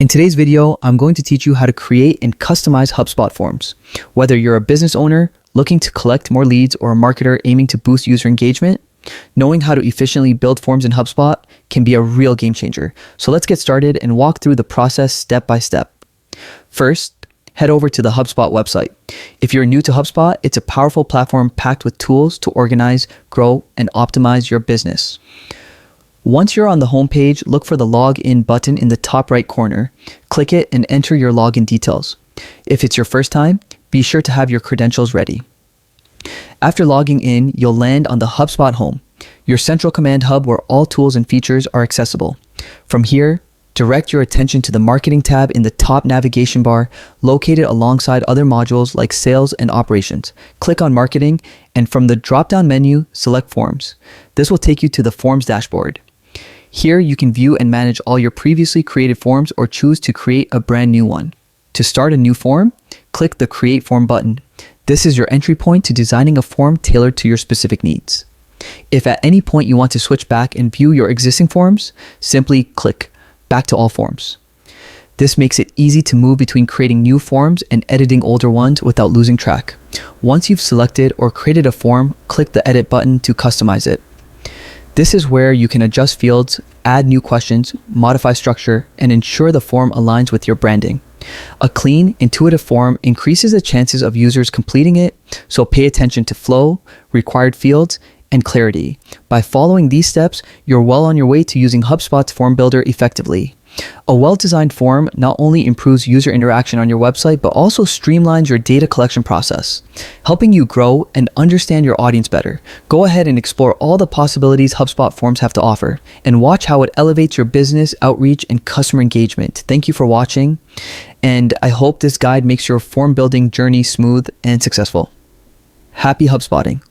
In today's video, I'm going to teach you how to create and customize HubSpot forms. Whether you're a business owner looking to collect more leads or a marketer aiming to boost user engagement, knowing how to efficiently build forms in HubSpot can be a real game changer. So let's get started and walk through the process step by step. First, head over to the HubSpot website. If you're new to HubSpot, it's a powerful platform packed with tools to organize, grow, and optimize your business. Once you're on the homepage, look for the Login button in the top right corner. Click it and enter your login details. If it's your first time, be sure to have your credentials ready. After logging in, you'll land on the HubSpot home, your central command hub where all tools and features are accessible. From here, direct your attention to the Marketing tab in the top navigation bar, located alongside other modules like Sales and Operations. Click on Marketing, and from the drop-down menu, select Forms. This will take you to the Forms dashboard. Here, you can view and manage all your previously created forms or choose to create a brand new one. To start a new form, click the Create Form button. This is your entry point to designing a form tailored to your specific needs. If at any point you want to switch back and view your existing forms, simply click Back to All Forms. This makes it easy to move between creating new forms and editing older ones without losing track. Once you've selected or created a form, click the Edit button to customize it. This is where you can adjust fields, add new questions, modify structure, and ensure the form aligns with your branding. A clean, intuitive form increases the chances of users completing it, so pay attention to flow, required fields, and clarity. By following these steps, you're well on your way to using HubSpot's Form Builder effectively. A well-designed form not only improves user interaction on your website, but also streamlines your data collection process, helping you grow and understand your audience better. Go ahead and explore all the possibilities HubSpot forms have to offer, and watch how it elevates your business outreach and customer engagement. Thank you for watching, and I hope this guide makes your form building journey smooth and successful. Happy HubSpotting!